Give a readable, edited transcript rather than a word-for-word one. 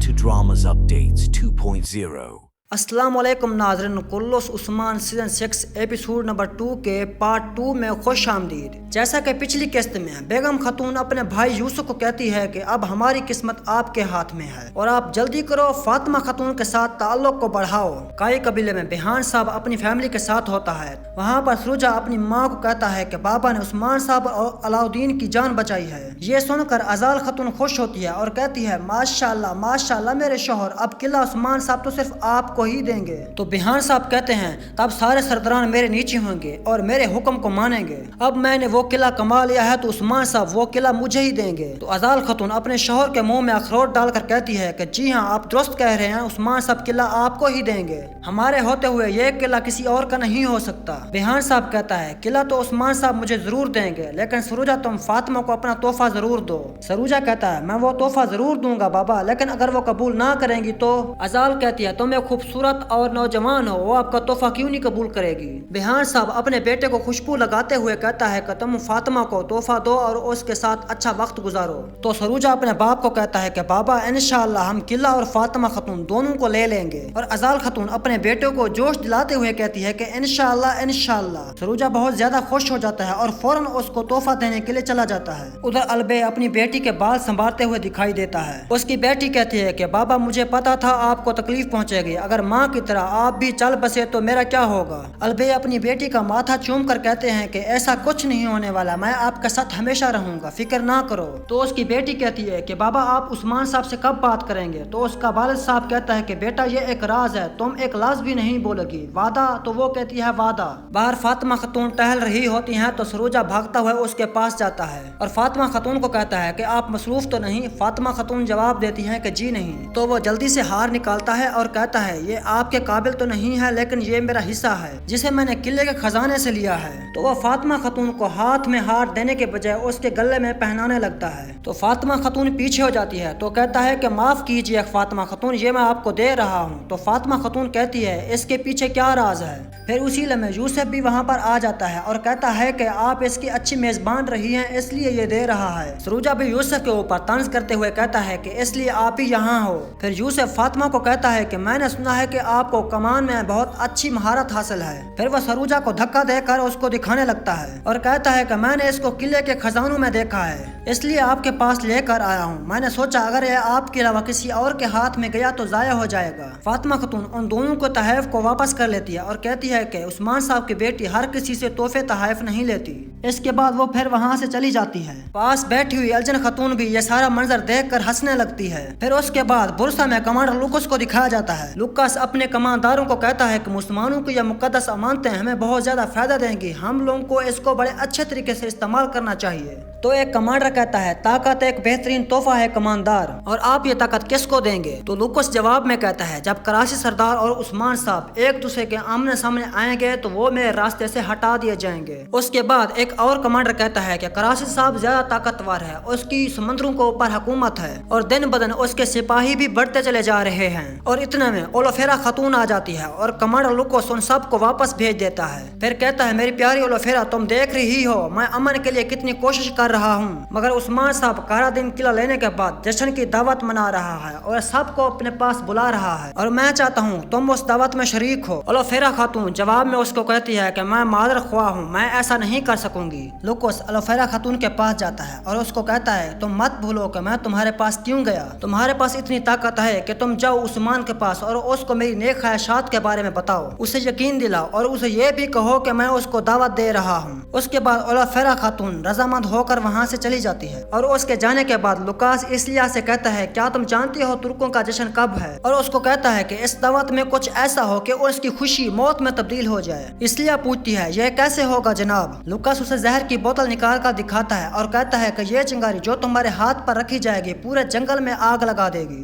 to Dramas Updates 2.0. السلام علیکم ناظرین، کلوس عثمان سیزن 6 ایپیسوڈ نمبر 2 کے پارٹ 2 میں خوش آمدید۔ جیسا کہ پچھلی قسط میں بیگم خاتون اپنے بھائی یوسف کو کہتی ہے کہ اب ہماری قسمت آپ کے ہاتھ میں ہے اور آپ جلدی کرو، فاطمہ خاتون کے ساتھ تعلق کو بڑھاؤ۔ کائی قبیلے میں بہان صاحب اپنی فیملی کے ساتھ ہوتا ہے۔ وہاں پر سروجا اپنی ماں کو کہتا ہے کہ بابا نے عثمان صاحب اور علاؤدین کی جان بچائی ہے۔ یہ سن کر ازال خاتون خوش ہوتی ہے اور کہتی ہے ماشاءاللہ میرے شوہر، اب قلعہ عثمان صاحب تو صرف آپ کو ہی دیں گے۔ تو بہان صاحب کہتے ہیں تب سارے سرداران میرے نیچے ہوں گے اور میرے حکم کو مانیں گے۔ اب میں نے وہ قلعہ کما لیا ہے تو عثمان صاحب وہ قلعہ مجھے ہی دیں گے۔ تو ازال خاتون اپنے شوہر کے منہ میں اخروٹ ڈال کر کہتی ہے کہ جی ہاں، آپ درست کہہ رہے ہیں، عثمان صاحب قلعہ آپ کو ہی دیں گے، ہمارے ہوتے ہوئے یہ قلعہ کسی اور کا نہیں ہو سکتا۔ بہان صاحب کہتا ہے قلعہ تو عثمان صاحب مجھے ضرور دیں گے، لیکن سروجا تم فاطمہ کو اپنا تحفہ ضرور دو۔ سروجا کہتا ہے میں وہ تحفہ ضرور دوں گا بابا، لیکن اگر وہ قبول نہ کریں گی تو؟ ازال کہتی ہے تم ایک خوبصورت اور نوجوان ہو، وہ آپ کا تحفہ کیوں نہیں قبول کرے گی؟ بہان صاحب اپنے بیٹے کو خوشبو لگاتے ہوئے کہتا ہے کہ تم فاطمہ کو تحفہ دو اور اس کے ساتھ اچھا وقت گزارو۔ تو سروجا اپنے باپ کو کہتا ہے کہ بابا انشاءاللہ ہم قلعہ اور فاطمہ خاتون دونوں کو لے لیں گے۔ اور ازال خاتون اپنے بیٹے کو جوش دلاتے ہوئے کہتی ہے کہ انشاءاللہ۔ سروجا بہت زیادہ خوش ہو جاتا ہے اور فوراً اس کو تحفہ دینے کے لیے چلا جاتا ہے۔ ادھر البے اپنی بیٹی کے بال سنبھالتے ہوئے دکھائی دیتا ہے۔ اس کی بیٹی کہتی ہے کہ بابا مجھے پتا تھا آپ کو تکلیف پہنچے گی، اگر ماں کی طرح آپ بھی چل بسے تو میرا کیا ہوگا؟ البے اپنی بیٹی کا ماتھا چوم کر کہتے ہیں کہ ایسا کچھ نہیں ہونے والا، میں آپ کے ساتھ ہمیشہ رہوں گا، فکر نہ کرو۔ تو اس کی بیٹی کہتی ہے کہ بابا آپ عثمان صاحب سے کب بات کریں گے؟ تو اس کا والد صاحب کہتا ہے کہ بیٹا یہ ایک راز ہے، تم ایک لفظ بھی نہیں بولے گی، وعدہ؟ تو وہ کہتی ہے وعدہ۔ باہر فاطمہ خاتون ٹہل رہی ہوتی ہیں تو سروجا بھاگتا ہوا اس کے پاس جاتا ہے اور فاطمہ خاتون کو کہتا ہے کہ آپ مصروف تو نہیں؟ فاطمہ خاتون جواب دیتی ہیں کہ جی نہیں۔ تو وہ جلدی سے ہار نکالتا ہے اور کہتا ہے یہ آپ کے قابل تو نہیں ہے، لیکن یہ میرا حصہ ہے جسے میں نے قلعے کے خزانے سے لیا ہے۔ تو وہ فاطمہ خاتون کو ہاتھ میں ہار دینے کے بجائے اس کے گلے میں پہنانے لگتا ہے۔ تو فاطمہ خاتون پیچھے ہو جاتی ہے تو کہتا ہے کہ معاف کیجیے فاطمہ خاتون، یہ میں آپ کو دے رہا ہوں۔ تو فاطمہ خاتون کہتی ہے اس کے پیچھے کیا راز ہے؟ پھر اسی لمحے یوسف بھی وہاں پر آ جاتا ہے اور کہتا ہے کہ آپ اس کی اچھی میزبان رہی ہیں اس لیے یہ دے رہا ہے۔ سروجا بھی یوسف کے اوپر طنز کرتے ہوئے کہتا ہے کہ اس لیے آپ ہی یہاں ہو۔ پھر یوسف فاطمہ کو کہتا ہے کہ میں نے سنا ہے کہ آپ کو کمان میں بہت اچھی مہارت حاصل ہے۔ پھر وہ سروجا کو دھکا دے کر اس کو دکھانے لگتا ہے اور کہتا ہے کہ میں نے اس کو قلعے کے خزانوں میں دیکھا ہے، اس لیے آپ کے پاس لے کر آیا ہوں۔ میں نے سوچا اگر یہ آپ کے علاوہ کسی اور کے ہاتھ میں گیا تو ضائع ہو جائے گا۔ فاطمہ خاتون ان دونوں کو تحائف کو واپس کر لیتی ہے اور کہتی ہے کہ عثمان صاحب کی بیٹی ہر کسی سے تحفے تحائف نہیں لیتی۔ اس کے بعد وہ پھر وہاں سے چلی جاتی ہے۔ پاس بیٹھی ہوئی الجن خاتون بھی یہ سارا منظر دیکھ کر ہنسنے لگتی ہے۔ پھر اس کے بعد برسا میں کمانڈر لوکس کو دکھایا جاتا ہے۔ لوکس اپنے کمانداروں کو کہتا ہے کہ مسلمانوں کی یہ مقدس امانتیں ہمیں بہت زیادہ فائدہ دیں گی، ہم لوگوں کو اس کو بڑے اچھے طریقے سے استعمال کرنا چاہیے۔ تو ایک کمانڈر کہتا ہے طاقت ایک بہترین تحفہ ہے کماندار، اور آپ یہ طاقت کس کو دیں گے؟ تو لوکس جواب میں کہتا ہے جب کراچی سردار اور عثمان صاحب ایک دوسرے کے آمنے سامنے آئیں گے تو وہ میرے راستے سے ہٹا دیے جائیں گے۔ اس کے بعد ایک اور کمانڈر کہتا ہے کہ کراچی صاحب زیادہ طاقتور ہے، اس کی سمندروں کے اوپر حکومت ہے اور دن بدن اس کے سپاہی بھی بڑھتے چلے جا رہے ہیں۔ اور اتنے میں اولوفیرا خاتون آ جاتی ہے اور کمانڈر لوکس ان سب کو واپس بھیج دیتا ہے۔ پھر کہتا ہے میری پیاری اولوفیرا، تم دیکھ رہی ہو میں امن کے لیے کتنی کوشش کر رہا ہوں، مگر عثمان صاحب کارا دن قلعہ لینے کے بعد جشن کی دعوت منا رہا ہے اور سب کو اپنے پاس بلا رہا ہے اور میں چاہتا ہوں تم اس دعوت میں شریک ہو۔ اولوفیرا خاتون جواب میں اس کو کہتی ہے کہ میں معذر خواہ ہوں، میں ایسا نہیں کر سکوں گی۔ لوکس اولوفیرا خاتون کے پاس جاتا ہے اور اس کو کہتا ہے تم مت بھولو کہ میں تمہارے پاس کیوں گیا، تمہارے پاس اتنی طاقت ہے کہ تم جاؤ عثمان کے پاس اور اس کو میری نیک خواہشات کے بارے میں بتاؤ، اسے یقین دلاؤ اور اسے یہ بھی کہو کہ میں اس کو دعوت دے رہا ہوں۔ اس کے بعد اولوفیرا خاتون رضامند ہو کر وہاں سے چلی جاتی ہے اور اس کے جانے کے بعد لوکاس اسلیا سے کہتا ہے کیا تم جانتی ہو ترکوں کا جشن کب ہے؟ اور اس کو کہتا ہے کہ اس دعوت میں کچھ ایسا ہو کہ اس کی خوشی موت میں تبدیل ہو جائے۔ اسلیا پوچھتی ہے یہ کیسے ہوگا جناب؟ لوکاس اسے زہر کی بوتل نکال کر دکھاتا ہے اور کہتا ہے کہ یہ چنگاری جو تمہارے ہاتھ پر رکھی جائے گی پورے جنگل میں آگ لگا دے گی،